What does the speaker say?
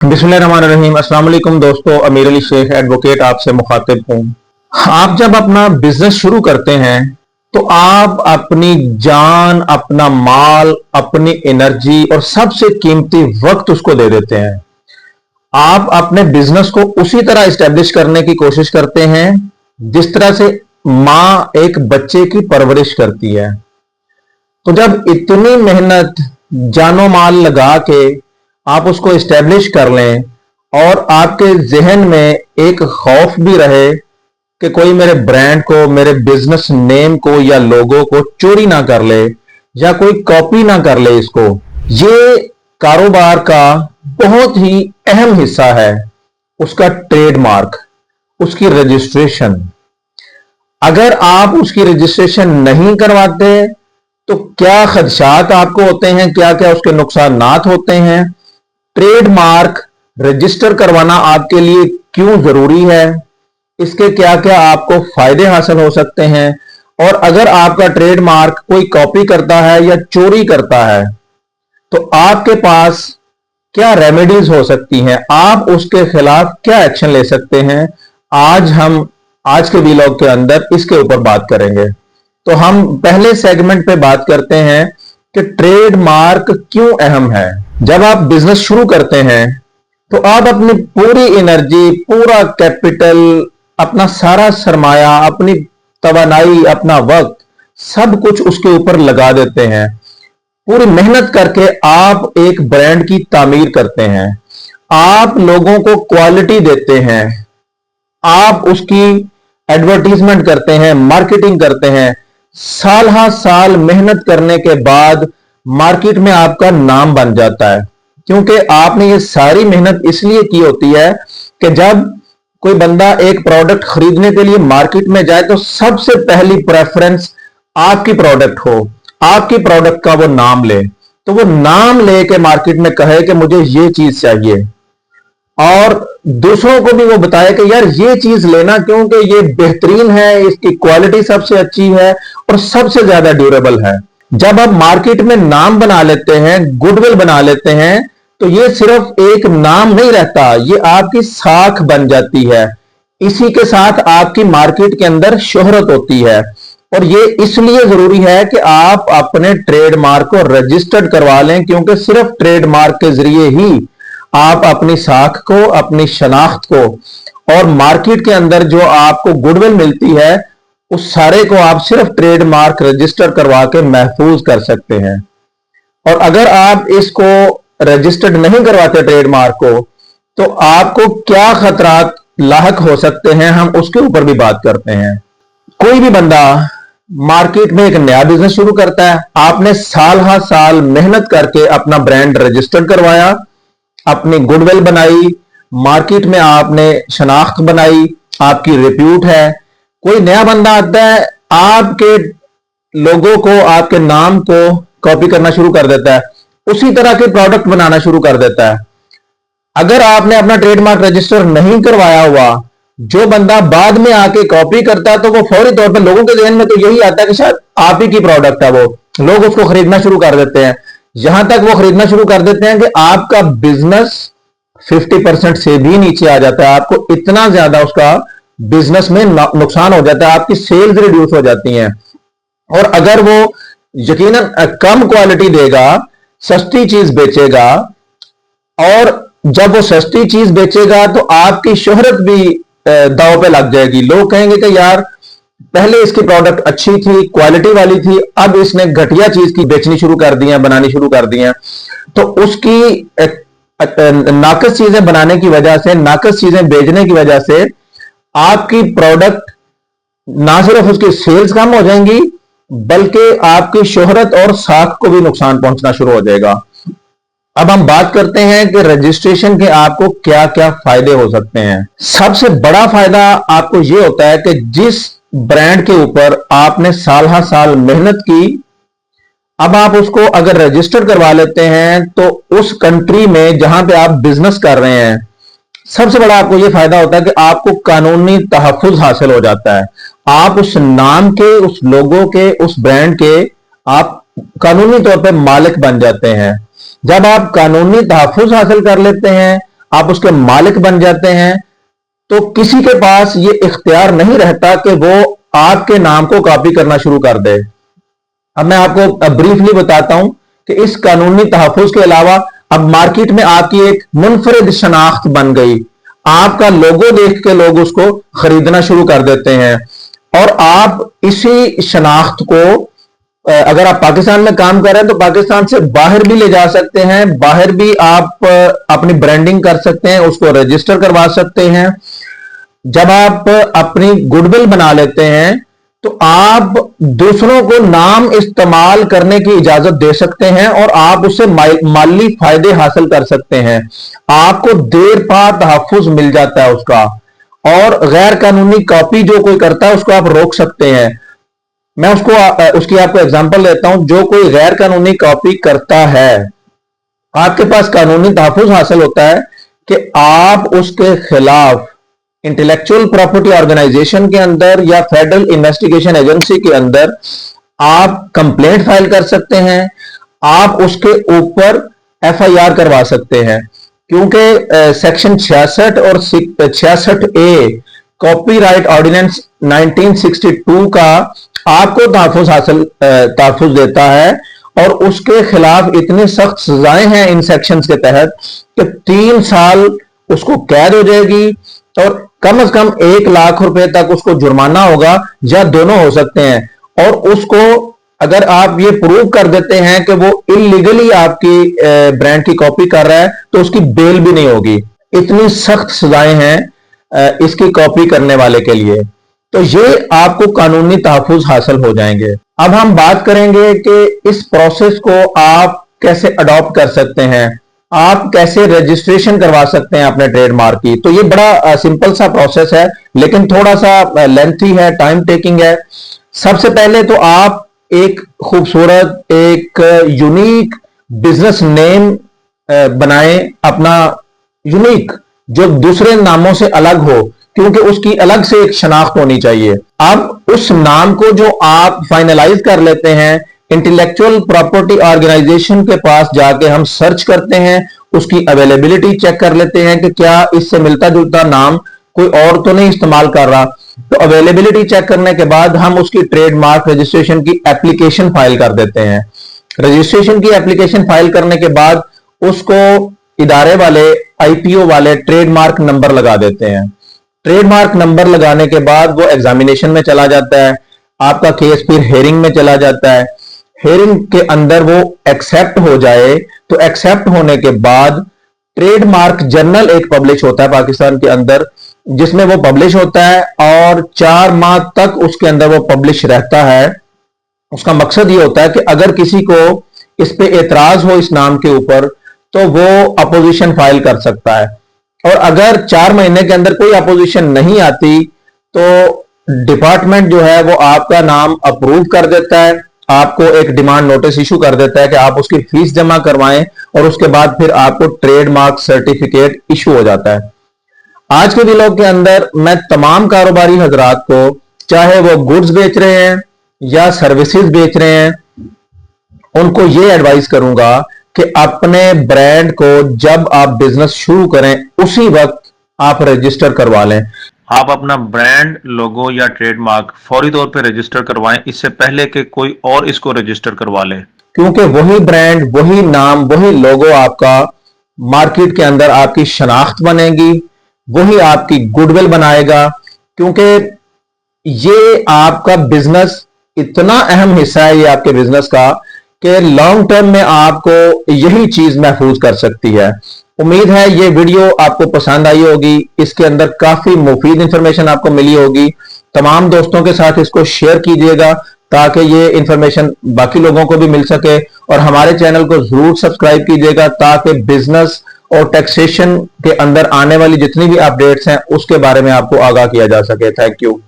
बिस्मिल्लाहिर्रहमानिर्रहीम। अस्सलाम वालेकुम दोस्तों, अमीर अली शेख एडवोकेट आपसे मुखातिब हूं। आप जब अपना बिजनेस शुरू करते हैं तो आप अपनी जान, अपना माल, अपनी एनर्जी और सबसे कीमती वक्त उसको दे देते हैं। आप अपने बिजनेस को उसी तरह इस्टेब्लिश करने की कोशिश करते हैं जिस तरह से मां एक बच्चे की परवरिश करती है। तो जब इतनी मेहनत, जानो माल लगा के आप उसको इस्टेब्लिश कर लें और आपके जहन में एक खौफ भी रहे कि कोई मेरे ब्रांड को, मेरे बिजनेस नेम को या लोगो को चोरी ना कर ले या कोई कॉपी ना कर ले इसको, ये कारोबार का बहुत ही अहम हिस्सा है। उसका ट्रेडमार्क, उसकी रजिस्ट्रेशन। अगर आप उसकी रजिस्ट्रेशन नहीं करवाते तो क्या खदशात आपको होते हैं, क्या क्या उसके नुकसानात होते हैं, ट्रेडमार्क रजिस्टर करवाना आपके लिए क्यों जरूरी है, इसके क्या क्या आपको फायदे हासिल हो सकते हैं, और अगर आपका ट्रेडमार्क कोई कॉपी करता है या चोरी करता है तो आपके पास क्या रेमेडीज हो सकती हैं, आप उसके खिलाफ क्या एक्शन ले सकते हैं। आज के वीलॉग के अंदर इसके ऊपर बात करेंगे। तो हम पहले सेगमेंट पे बात करते हैं कि ट्रेडमार्क क्यों अहम है। जब आप बिजनेस शुरू करते हैं तो आप अपनी पूरी एनर्जी, पूरा कैपिटल, अपना सारा सरमाया, अपनी तवानाई, अपना वक्त, सब कुछ उसके ऊपर लगा देते हैं। पूरी मेहनत करके आप एक ब्रांड की तामीर करते हैं, आप लोगों को क्वालिटी देते हैं, आप उसकी एडवर्टीजमेंट करते हैं, मार्केटिंग करते हैं। साल हा साल मेहनत करने के बाद मार्केट में आपका नाम बन जाता है, क्योंकि आपने ये सारी मेहनत इसलिए की होती है कि जब कोई बंदा एक प्रोडक्ट खरीदने के लिए मार्केट में जाए तो सबसे पहली प्रेफरेंस आपकी प्रोडक्ट हो, आपकी प्रोडक्ट का वो नाम ले, तो वो नाम लेके मार्केट में कहे कि मुझे ये चीज चाहिए, और दूसरों को भी वो बताए कि यार ये चीज लेना क्योंकि ये बेहतरीन है, इसकी क्वालिटी सबसे अच्छी है और सबसे ज्यादा ड्यूरेबल है। जब आप मार्केट में नाम बना लेते हैं, गुडविल बना लेते हैं, तो ये सिर्फ एक नाम नहीं रहता, ये आपकी साख बन जाती है। इसी के साथ आपकी मार्केट के अंदर शोहरत होती है, और ये इसलिए जरूरी है कि आप अपने ट्रेडमार्क को रजिस्टर्ड करवा लें, क्योंकि सिर्फ ट्रेडमार्क के जरिए ही आप अपनी साख को, अपनी शनाख्त को और मार्केट के अंदर जो आपको गुडविल मिलती है उस सारे को आप सिर्फ ट्रेडमार्क रजिस्टर करवा के महफूज कर सकते हैं। और अगर आप इसको रजिस्टर्ड नहीं करवाते ट्रेडमार्क को, तो आपको क्या खतरात लाहक हो सकते हैं, हम उसके ऊपर भी बात करते हैं। कोई भी बंदा मार्केट में एक नया बिजनेस शुरू करता है, आपने साल हा साल मेहनत करके अपना ब्रांड रजिस्टर्ड करवाया, अपनी गुडविल बनाई, मार्केट में आपने शनाख्त बनाई, आपकी रिप्यूट है। कोई नया बंदा आता है, आपके लोगों को, आपके नाम को कॉपी करना शुरू कर देता है, उसी तरह के प्रोडक्ट बनाना शुरू कर देता है। अगर आपने अपना ट्रेडमार्क रजिस्टर नहीं करवाया हुआ, जो बंदा बाद में आके कॉपी करता है तो वो फौरी तौर पर लोगों के ध्यान में तो यही आता है कि शायद आप ही की प्रोडक्ट है, वो लोग उसको खरीदना शुरू कर देते हैं। यहां तक वो खरीदना शुरू कर देते हैं कि आपका बिजनेस 50% से भी नीचे आ जाता है, आपको इतना ज्यादा उसका बिजनेस में नुकसान हो जाता है, आपकी सेल्स रिड्यूस हो जाती हैं। और अगर वो यकीनन कम क्वालिटी देगा, सस्ती चीज बेचेगा, और जब वो सस्ती चीज बेचेगा तो आपकी शोहरत भी दांव पे लग जाएगी। लोग कहेंगे कि यार पहले इसकी प्रोडक्ट अच्छी थी, क्वालिटी वाली थी, अब इसने घटिया चीज की बेचनी शुरू कर दी है, बनानी शुरू कर दी है। तो उसकी नाकस चीजें बनाने की वजह से, नाकस चीजें बेचने की वजह से आपकी प्रोडक्ट ना सिर्फ उसकी सेल्स कम हो जाएंगी, बल्कि आपकी शोहरत और साख को भी नुकसान पहुंचना शुरू हो जाएगा। अब हम बात करते हैं कि रजिस्ट्रेशन के आपको क्या क्या फायदे हो सकते हैं। सबसे बड़ा फायदा आपको यह होता है कि जिस ब्रांड के ऊपर आपने साल हा साल मेहनत की, अब आप उसको अगर रजिस्टर करवा लेते हैं तो उस कंट्री में जहां पे आप बिजनेस कर रहे हैं, सबसे बड़ा आपको यह फायदा होता है कि आपको कानूनी तहफ्फुज हासिल हो जाता है। आप उस नाम के, उस लोगो के, उस ब्रांड के आप कानूनी तौर पर मालिक बन जाते हैं। जब आप कानूनी तहफ्फुज हासिल कर लेते हैं, आप उसके मालिक बन जाते हैं, तो किसी के पास ये इख्तियार नहीं रहता कि वो आपके नाम को कॉपी करना शुरू कर दे। अब मैं आपको ब्रीफली बताता हूं कि इस कानूनी तहफ़्फ़ुज़ के अलावा अब मार्केट में आपकी एक मुनफरिद शनाख्त बन गई। आपका लोगो देख के लोग उसको खरीदना शुरू कर देते हैं, और आप इसी शनाख्त को अगर आप पाकिस्तान में काम कर रहे हैं तो पाकिस्तान से बाहर भी ले जा सकते हैं, बाहर भी आप अपनी ब्रांडिंग कर सकते हैं, उसको रजिस्टर करवा सकते हैं। जब आप अपनी गुडविल बना लेते हैं तो आप दूसरों को नाम इस्तेमाल करने की इजाजत दे सकते हैं और आप उससे माली फायदे हासिल कर सकते हैं। आपको देर पा तहफ़्फ़ुज़ मिल जाता है उसका, और गैर कानूनी कॉपी जो कोई करता है उसको आप रोक सकते हैं। मैं उसकी आपको एग्जांपल देता हूं। जो कोई गैर कानूनी कॉपी करता है, आपके पास कानूनी तहफ़्फ़ुज़ हासिल होता है कि आप उसके खिलाफ इंटेलेक्चुअल प्रॉपर्टी ऑर्गेनाइजेशन के अंदर या फेडरल इन्वेस्टिगेशन एजेंसी के अंदर आप कंप्लेंट फाइल कर सकते हैं, आप उसके ऊपर एफआईआर करवा सकते हैं। क्योंकि सेक्शन 66 और 66A कॉपीराइट ऑर्डिनेंस 1962 का आपको तहफ़्फ़ुज़ देता है, और उसके खिलाफ इतनी सख्त सजाएं हैं इन सेक्शंस के तहत कि 3 साल उसको कैद हो जाएगी और कम से कम 1 लाख रुपए तक उसको जुर्माना होगा, या दोनों हो सकते हैं। और उसको अगर आप ये प्रूव कर देते हैं कि वो इलीगली आपकी ब्रांड की कॉपी कर रहा है तो उसकी बेल भी नहीं होगी। इतनी सख्त सजाएं हैं इसकी कॉपी करने वाले के लिए। तो ये आपको कानूनी तहफ़्फ़ुज़ हासिल हो जाएंगे। अब हम बात करेंगे कि इस प्रोसेस को आप कैसे अडॉप्ट कर सकते हैं, आप कैसे रजिस्ट्रेशन करवा सकते हैं अपने ट्रेडमार्क की। तो ये बड़ा सिंपल सा प्रोसेस है, लेकिन थोड़ा सा लेंथी है, टाइम टेकिंग है। सबसे पहले तो आप एक खूबसूरत, एक यूनिक बिजनेस नेम बनाएं, अपना यूनिक, जो दूसरे नामों से अलग हो, क्योंकि उसकी अलग से एक शनाख्त होनी चाहिए। अब उस नाम को जो आप फाइनलाइज कर लेते हैं, इंटेलेक्चुअल प्रॉपर्टी ऑर्गेनाइजेशन के पास जाके हम सर्च करते हैं, उसकी अवेलेबिलिटी चेक कर लेते हैं कि क्या इससे मिलता जुलता नाम कोई और तो नहीं इस्तेमाल कर रहा। तो अवेलेबिलिटी चेक करने के बाद हम उसकी ट्रेडमार्क रजिस्ट्रेशन की एप्लीकेशन फाइल कर देते हैं। रजिस्ट्रेशन की एप्लीकेशन फाइल करने के बाद उसको इदारे वाले, आईपीओ वाले ट्रेडमार्क नंबर लगा देते हैं। ट्रेडमार्क नंबर लगाने के बाद वो एग्जामिनेशन में चला जाता है, आपका केस फिर हेयरिंग में चला जाता है। हेयरिंग के अंदर वो एक्सेप्ट हो जाए तो एक्सेप्ट होने के बाद ट्रेडमार्क जर्नल एक पब्लिश होता है पाकिस्तान के अंदर, जिसमें वो पब्लिश होता है और 4 माह तक उसके अंदर वो पब्लिश रहता है। उसका मकसद ये होता है कि अगर किसी को इस पे एतराज हो इस नाम के ऊपर तो वो अपोजिशन फाइल कर सकता है, और अगर 4 महीने के अंदर कोई अपोजिशन नहीं आती तो डिपार्टमेंट जो है वो आपका नाम अप्रूव कर देता है, आपको एक डिमांड नोटिस इशू कर देता है कि आप उसकी फीस जमा करवाएं, और उसके बाद फिर आपको ट्रेडमार्क सर्टिफिकेट इशू हो जाता है। आज के व्लॉग के अंदर मैं तमाम कारोबारी हजरात को, चाहे वो गुड्स बेच रहे हैं या सर्विसेज बेच रहे हैं, उनको ये एडवाइस करूंगा कि अपने ब्रांड को जब आप बिजनेस शुरू करें उसी वक्त आप रजिस्टर करवा लें। आप अपना ब्रांड, लोगो या ट्रेडमार्क फौरी तौर पे रजिस्टर करवाएं, इससे पहले कि कोई और इसको रजिस्टर करवा ले, क्योंकि वही ब्रांड, वही नाम, वही लोगो आपका मार्केट के अंदर आपकी शनाख्त बनेगी, वही आपकी गुडविल बनाएगा। क्योंकि ये आपका बिजनेस इतना अहम हिस्सा है ये आपके बिजनेस का कि लॉन्ग टर्म में आपको यही चीज महफूज कर सकती है। उम्मीद है ये वीडियो आपको पसंद आई होगी, इसके अंदर काफी मुफीद इंफॉर्मेशन आपको मिली होगी। तमाम दोस्तों के साथ इसको शेयर कीजिएगा ताकि ये इंफॉर्मेशन बाकी लोगों को भी मिल सके, और हमारे चैनल को जरूर सब्सक्राइब कीजिएगा ताकि बिजनेस और टैक्सेशन के अंदर आने वाली जितनी भी अपडेट्स हैं उसके बारे में आपको आगाह किया जा सके। Thank you.